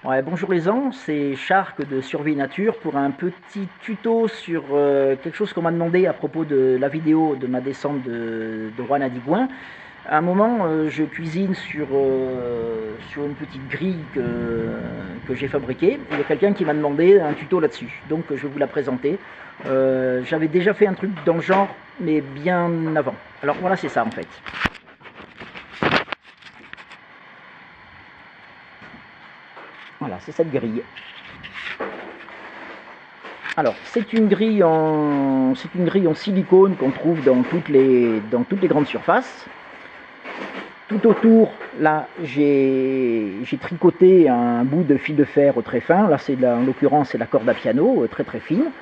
Ouais, bonjour les gens, c'est Shark de Survie Nature pour un petit tuto sur quelque chose qu'on m'a demandé à propos de la vidéo de ma descente de Juan à Digoin. À un moment, je cuisine sur une petite grille que j'ai fabriquée. Il y a quelqu'un qui m'a demandé un tuto là-dessus, donc je vais vous la présenter. J'avais déjà fait un truc dans le genre, mais bien avant. Alors voilà, c'est ça en fait. Voilà, c'est cette grille. Alors, c'est une grille en silicone qu'on trouve dans toutes les grandes surfaces. Tout autour, là, j'ai tricoté un bout de fil de fer très fin. Là, en l'occurrence, c'est la corde à piano, très très fine.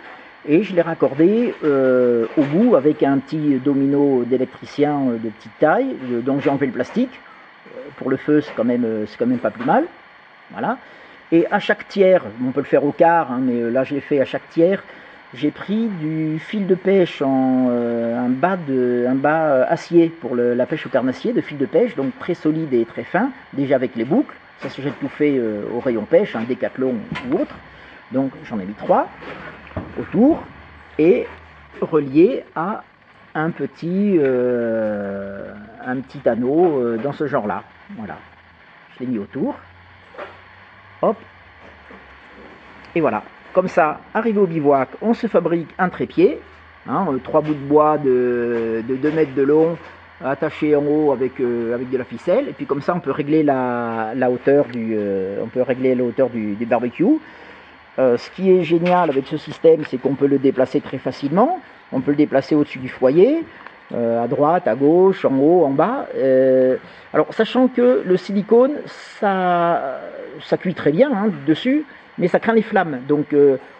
Et je l'ai raccordé au bout avec un petit domino d'électricien de petite taille, dont j'ai enlevé le plastique. Pour le feu, c'est quand même pas plus mal. Voilà. Et à chaque tiers, on peut le faire au quart, hein, mais là je l'ai fait à chaque tiers, j'ai pris du fil de pêche un bas acier pour la pêche au carnassier, de fil de pêche, donc très solide et très fin, déjà avec les boucles. Ça, j'ai tout fait au rayon pêche, un Décathlon ou autre. Donc j'en ai mis 3 autour et relié à un petit anneau dans ce genre-là. Voilà, je l'ai mis autour. Hop, et voilà. Comme ça, arrivé au bivouac, on se fabrique un trépied, hein, 3 bouts de bois de 2 mètres de long, attachés en haut avec de la ficelle, et puis comme ça on peut régler la hauteur du barbecue. Ce qui est génial avec ce système, c'est qu'on peut le déplacer très facilement. On peut le déplacer au-dessus du foyer, à droite, à gauche, en haut, en bas. Alors, sachant que le silicone, ça cuit très bien hein, dessus, mais ça craint les flammes. Donc,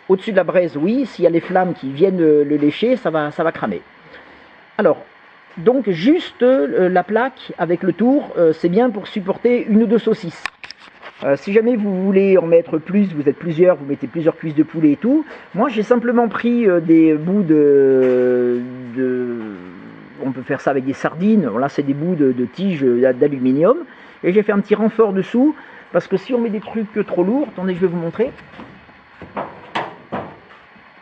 au-dessus de la braise, oui, s'il y a les flammes qui viennent le lécher, ça va cramer. Alors, donc, juste la plaque avec le tour, c'est bien pour supporter 1 ou 2 saucisses. Si jamais vous voulez en mettre plus, vous êtes plusieurs, vous mettez plusieurs cuisses de poulet et tout. Moi, j'ai simplement pris des bouts on peut faire ça avec des sardines. Là, c'est des bouts de tiges d'aluminium. Et j'ai fait un petit renfort dessous, parce que si on met des trucs trop lourds, attendez, je vais vous montrer.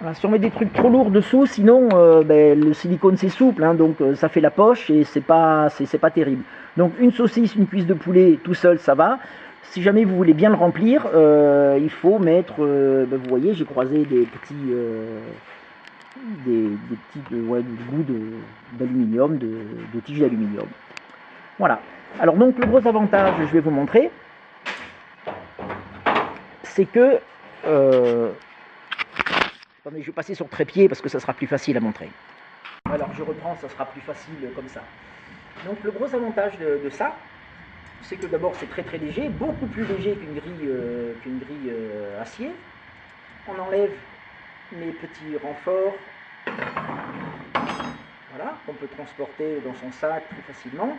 Voilà, si on met des trucs trop lourds dessous, sinon le silicone c'est souple, hein, donc ça fait la poche et c'est pas terrible. Donc une saucisse, une cuisse de poulet tout seul, ça va. Si jamais vous voulez bien le remplir, il faut mettre, vous voyez, j'ai croisé des petits, bouts d'aluminium, de tiges d'aluminium. Voilà. Alors donc le gros avantage, je vais vous montrer, c'est que attendez, je vais passer sur trépied parce que ça sera plus facile à montrer. Alors je reprends, ça sera plus facile comme ça. Donc le gros avantage de ça, c'est que d'abord c'est très très léger, beaucoup plus léger qu'une grille acier. On enlève mes petits renforts, voilà, qu'on peut transporter dans son sac très facilement.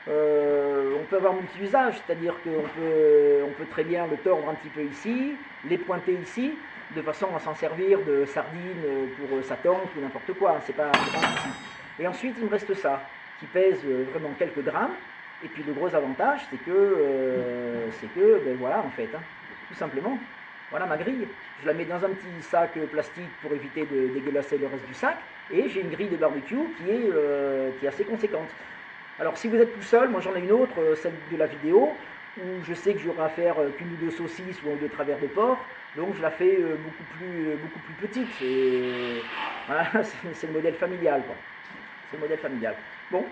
On peut avoir multi-usage, c'est-à-dire qu'on peut très bien le tordre un petit peu ici, les pointer ici, de façon à s'en servir de sardines pour sa tank ou n'importe quoi, c'est pas un souci. Et ensuite il me reste ça, qui pèse vraiment quelques grammes, et puis le gros avantage c'est que ben voilà en fait, hein, tout simplement, voilà ma grille. Je la mets dans un petit sac plastique pour éviter de dégueulasser le reste du sac, et j'ai une grille de barbecue qui est assez conséquente. Alors si vous êtes tout seul, moi j'en ai une autre, celle de la vidéo, où je sais que j'aurai à faire qu'une ou deux saucisses ou un ou deux travers de porc, donc je la fais beaucoup plus petite. Voilà, c'est le modèle familial, quoi. C'est le modèle familial. Bon,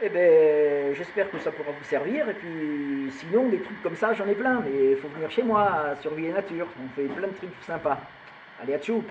eh ben, j'espère que ça pourra vous servir, et puis sinon des trucs comme ça j'en ai plein, mais il faut venir chez moi à Survie et Nature, on fait plein de trucs sympas. Allez, à tchou!